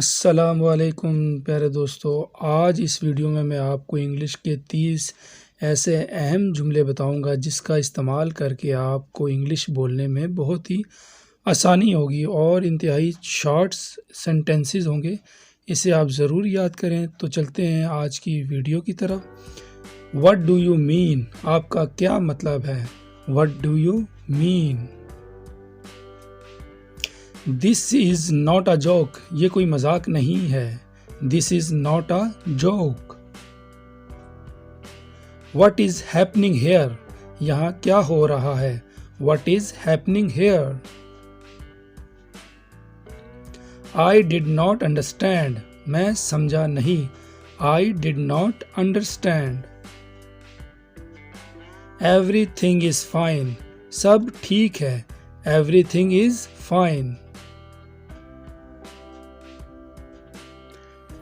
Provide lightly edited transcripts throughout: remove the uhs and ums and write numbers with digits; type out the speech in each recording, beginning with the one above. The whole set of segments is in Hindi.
अस्सलामुअलैकुम प्यारे दोस्तों। आज इस वीडियो में मैं आपको इंग्लिश के 30 ऐसे अहम जुमले बताऊंगा जिसका इस्तेमाल करके आपको इंग्लिश बोलने में बहुत ही आसानी होगी और इंतहाई शॉर्ट्स सेंटेंसेस होंगे। इसे आप ज़रूर याद करें। तो चलते हैं आज की वीडियो की तरफ। What do you mean? आपका क्या मतलब है? What do you mean? This is not a joke. ये कोई मजाक नहीं है। This is not a joke. What is happening here? यहाँ क्या हो रहा है? What is happening here? I did not understand. मैं समझा नहीं। I did not understand. Everything is fine. सब ठीक है। Everything is fine.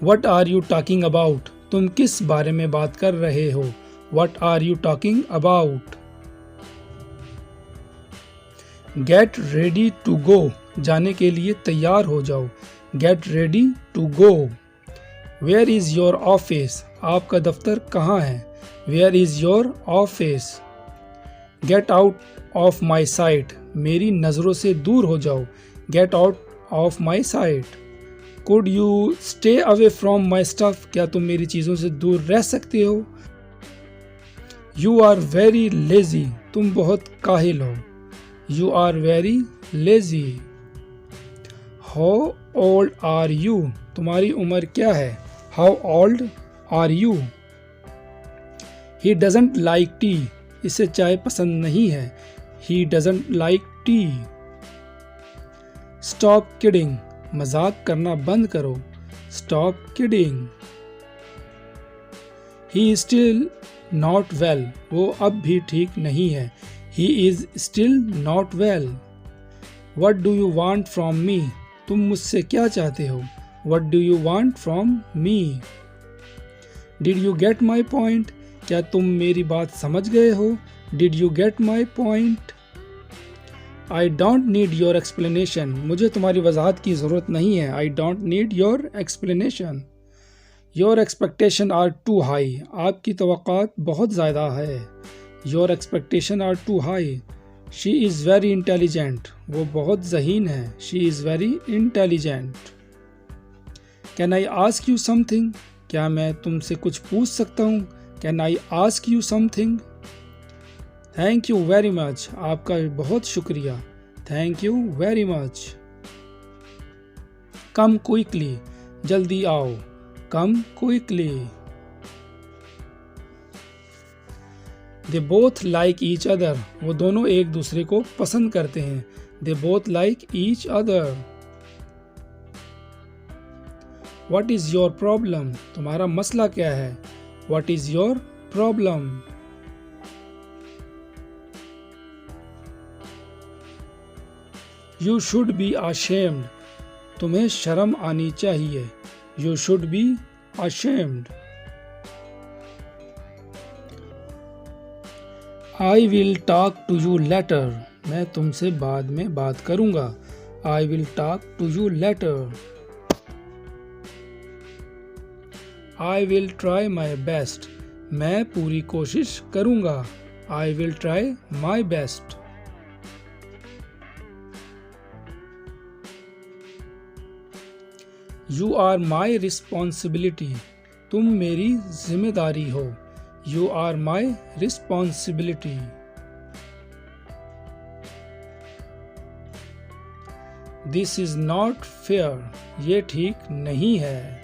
What are you talking about? तुम किस बारे में बात कर रहे हो? What are you talking about? Get ready to go. जाने के लिए तैयार हो जाओ। Get ready to go. Where is your office? आपका दफ्तर कहाँ है? Where is your office? Get out of my sight. मेरी नज़रों से दूर हो जाओ। Get out of my sight. Could you stay away from my stuff? क्या तुम मेरी चीज़ों से दूर रह सकते हो? You are very lazy. तुम बहुत काहिल हो। You are very lazy. How old are you? तुम्हारी उम्र क्या है? How old are you? He doesn't like tea. इसे चाय पसंद नहीं है। He doesn't like tea. Stop kidding. मजाक करना बंद करो। Stop kidding. He is still not well. वो अब भी ठीक नहीं है। He is still not well. What do you want from me? तुम मुझसे क्या चाहते हो? What do you want from me? Did you get my point? क्या तुम मेरी बात समझ गए हो? Did you get my point? I don't need your explanation. मुझे तुम्हारी वजाहत की ज़रूरत नहीं है। I don't need your explanation. Your expectation are too high. आपकी तवक्कात बहुत ज़्यादा है। Your expectation are too high. She is very intelligent. वो बहुत ज़हीन है। She is very intelligent. Can I ask you something? क्या मैं तुमसे कुछ पूछ सकता हूँ? Can I ask you something? Thank you very much. आपका बहुत शुक्रिया। Thank you very much. Come quickly. जल्दी आओ। कम quickly. They both like each other. वो दोनों एक दूसरे को पसंद करते हैं। They both like each other. What is your problem? तुम्हारा मसला क्या है? What is your problem? You should be ashamed। तुम्हें शर्म आनी चाहिए। You should be ashamed। I will talk to you later. मैं तुमसे बाद में बात करूंगा। I will talk to you later. I will try my best. मैं पूरी कोशिश करूंगा। I will try my best. You are my responsibility. तुम मेरी जिम्मेदारी हो। You are my responsibility. This is not fair. ये ठीक नहीं है।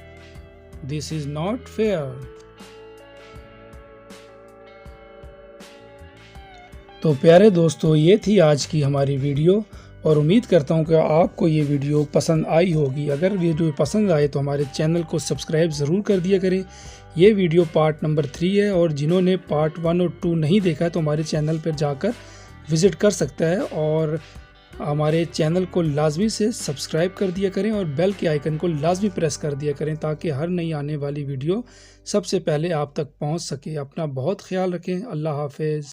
This is not fair. तो प्यारे दोस्तों, ये थी आज की हमारी वीडियो और उम्मीद करता हूँ कि आपको ये वीडियो पसंद आई होगी। अगर वीडियो पसंद आए तो हमारे चैनल को सब्सक्राइब ज़रूर कर दिया करें। ये वीडियो पार्ट नंबर 3 है और जिन्होंने पार्ट 1 और 2 नहीं देखा तो हमारे चैनल पर जाकर विज़िट कर सकता है और हमारे चैनल को लाजमी से सब्सक्राइब कर दिया करें और बेल के आइकन को लाजमी प्रेस कर दिया करें ताकि हर नई आने वाली वीडियो सबसे पहले आप तक पहुँच सके। अपना बहुत ख्याल रखें। अल्लाह हाफिज़।